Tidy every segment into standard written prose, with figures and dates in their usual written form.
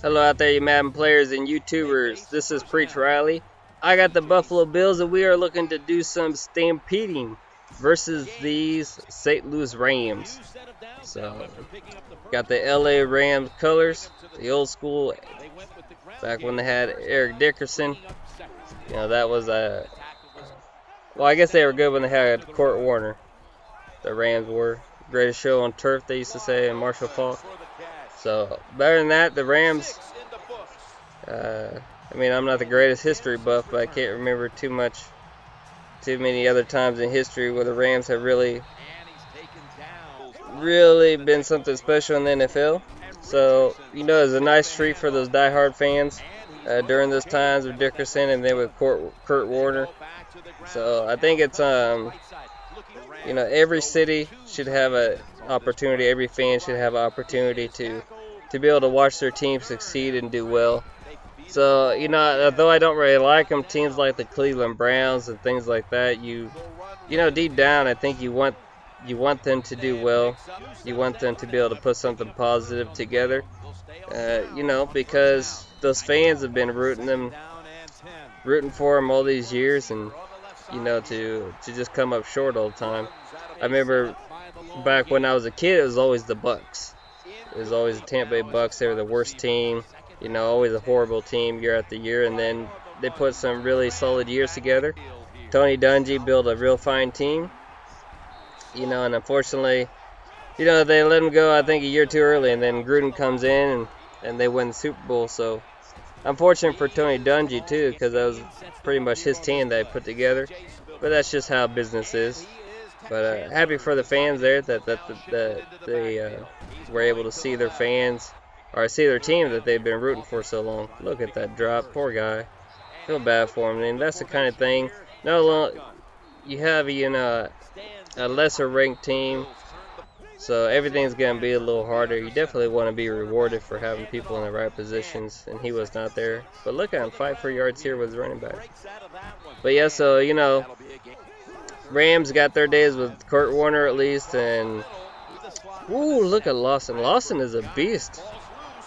Hello out there, you Madden players and YouTubers. This is Preach Riley. I got the Buffalo Bills, and we are looking to do some stampeding versus these St. Louis Rams. So, got the LA Rams colors, the old school, back when they had Eric Dickerson. You know, that was a. Well, I guess they were good when they had Kurt Warner. The Rams were. Greatest show on turf, they used to say, in Marshall Falk. So, better than that, the Rams, I mean, I'm not the greatest history buff, but I can't remember too many other times in history where the Rams have really been something special in the NFL. So, you know, it's a nice treat for those diehard fans during those times with Dickerson and then with Kurt Warner. So, I think it's, you know, every city should have an opportunity, every fan should have an opportunity to be able to watch their team succeed and do well. So, you know, although I don't really like them, teams like the Cleveland Browns and things like that, you know, deep down, I think you want them to do well. You want them to be able to put something positive together. You know, because those fans have been rooting for them all these years, and you know, to just come up short all the time. I remember back when I was a kid, it was always the Bucks. It was always the Tampa Bay Bucks. They were the worst team. You know, always a horrible team year after year. And then they put some really solid years together. Tony Dungy built a real fine team. You know, and unfortunately, you know, they let him go, I think, a year too early. And then Gruden comes in and they win the Super Bowl. So, unfortunate for Tony Dungy, too, because that was pretty much his team that he put together. But that's just how business is. But happy for the fans there that they were able to see their fans, or see their team that they've been rooting for so long. Look at that drop. Poor guy. Feel bad for him. I mean, that's the kind of thing. No, you have, you know, a lesser ranked team, so everything's going to be a little harder. You definitely want to be rewarded for having people in the right positions, and he was not there. But look at him, fight for yards here with his running back. But yeah, so, you know, Rams got their days with Kurt Warner at least, and ooh, look at Lawson. Lawson is a beast.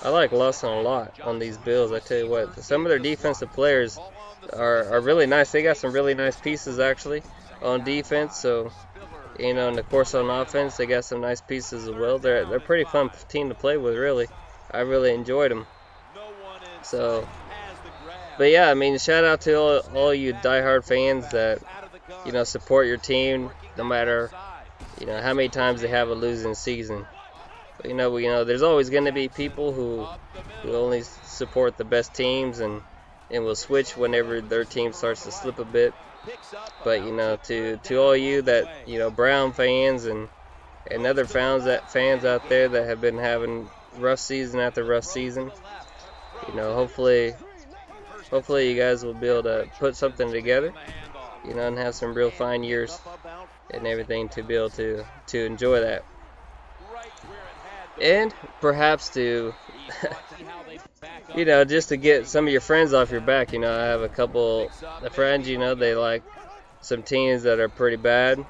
I like Lawson a lot on these Bills. I tell you what, some of their defensive players are really nice. They got some really nice pieces actually on defense. So, you know, and of course on offense, they got some nice pieces as well. They're a pretty fun team to play with, really. I really enjoyed them. So, but yeah, I mean, shout out to all you diehard fans that, you know, support your team no matter, you know, how many times they have a losing season. But, you know, there's always going to be people who only support the best teams and will switch whenever their team starts to slip a bit. But, you know, to all you that, you know, Brown fans and other fans out there that have been having rough season after rough season, you know, hopefully you guys will be able to put something together, you know, and have some real fine years and everything to be able to enjoy that. And perhaps to, you know, just to get some of your friends off your back. You know, I have a couple of friends, you know, they like some teams that are pretty bad,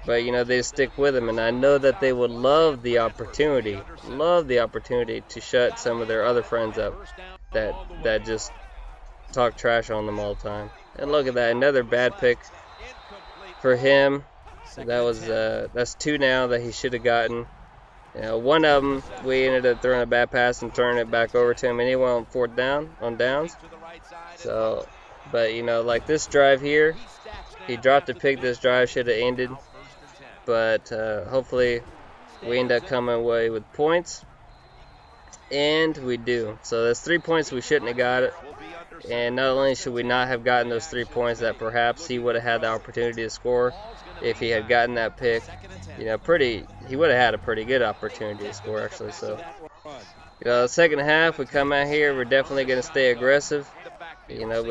but, you know, they stick with them. And I know that they would love the opportunity to shut some of their other friends up that just talk trash on them all the time. And look at that, another bad pick for him. That's two now that he should have gotten. You know, one of them, we ended up throwing a bad pass and turning it back over to him, and he went on fourth down, on downs. So, but, you know, like this drive here, he dropped a pick. This drive should have ended. But hopefully we end up coming away with points. And we do. So that's 3 points we shouldn't have got it. And not only should we not have gotten those 3 points, that perhaps he would have had the opportunity to score if he had gotten that pick. You know, he would have had a pretty good opportunity to score, actually. So, you know, the second half, we come out here, we're definitely going to stay aggressive. You know,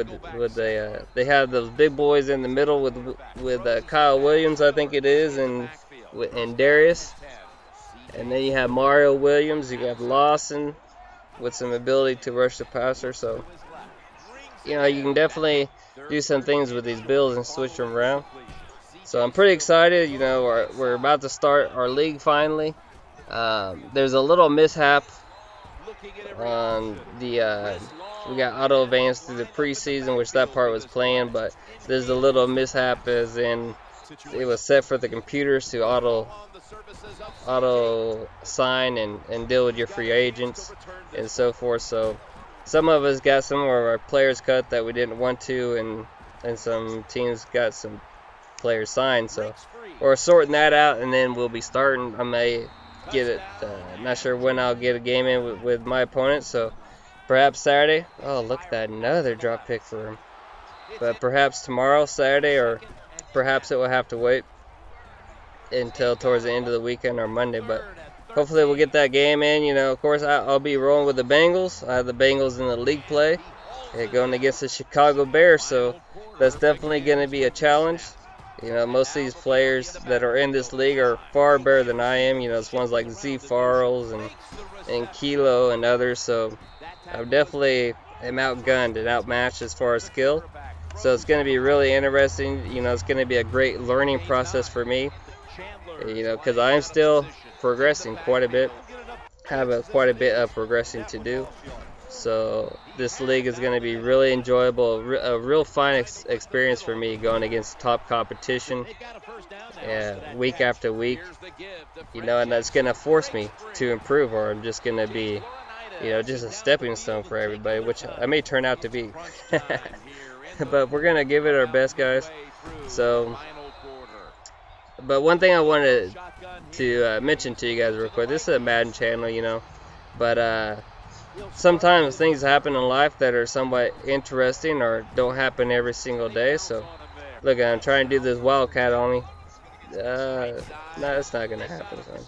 they have those big boys in the middle with Kyle Williams, I think it is, and Darius. And then you have Mario Williams, you have Lawson with some ability to rush the passer. So, you know, you can definitely do some things with these Bills and switch them around. So I'm pretty excited. You know, we're about to start our league finally. There's a little mishap on the we got auto advance through the preseason, which that part was planned, but there's a little mishap as in it was set for the computers to auto sign and deal with your free agents and so forth. So some of us got some of our players cut that we didn't want to, and some teams got some players signed. So we're sorting that out, and then we'll be starting. I may get it. Not sure when I'll get a game in with my opponent. So perhaps Saturday. Oh, look at that, another drop pick for him. But perhaps tomorrow, Saturday, or perhaps it will have to wait until towards the end of the weekend or Monday. But hopefully we'll get that game in. You know, of course, I'll be rolling with the Bengals. I have the Bengals in the league play, going against the Chicago Bears. So that's definitely going to be a challenge. You know, most of these players that are in this league are far better than I am. You know, it's ones like Z Farrells and Kilo and others. So I definitely am outgunned and outmatched as far as skill. So it's going to be really interesting. You know, it's going to be a great learning process for me. You know, because I am still progressing quite a bit. Have quite a bit of progressing to do. So this league is going to be really enjoyable, a real fine experience for me going against top competition week after week. You know, and that's going to force me to improve, or I'm just going to be, you know, just a stepping stone for everybody, which I may turn out to be. But we're going to give it our best, guys. So, but one thing I wanted to mention to you guys real quick, this is a Madden channel, you know, but sometimes things happen in life that are somewhat interesting or don't happen every single day. So look, I'm trying to do this wildcat on me. No, it's not gonna happen, son.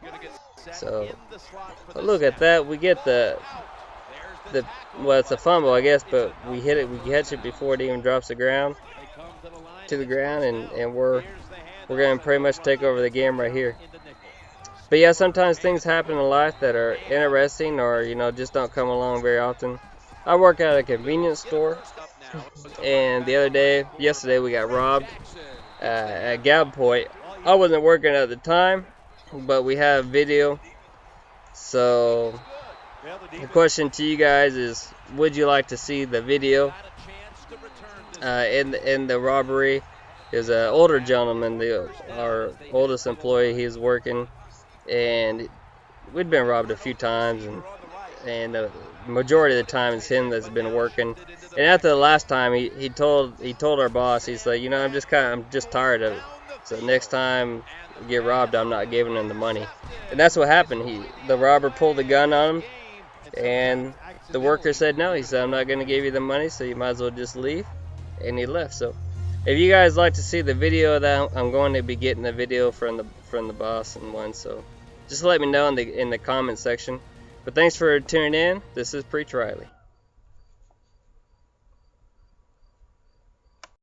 So look at that. We get the well, it's a fumble, I guess, but we catch it before it even drops to the ground, and we're gonna pretty much take over the game right here. But yeah, sometimes things happen in life that are interesting, or you know, just don't come along very often. I work at a convenience store, and yesterday we got robbed at Gal Point. I wasn't working at the time, but we have video. So the question to you guys is, would you like to see the video? In the robbery, is an older gentleman, our oldest employee. He's working. And we'd been robbed a few times, and the majority of the time it's him that's been working. And after the last time, he told our boss, he's like, you know, I'm just tired of it. So next time we get robbed, I'm not giving him the money. And that's what happened. The robber pulled a gun on him, and the worker said no. He said, I'm not going to give you the money, so you might as well just leave. And he left. So if you guys like to see the video of that, I'm going to be getting the video from the boss and one. So just let me know in the comment section. But thanks for tuning in. This is Preach Riley.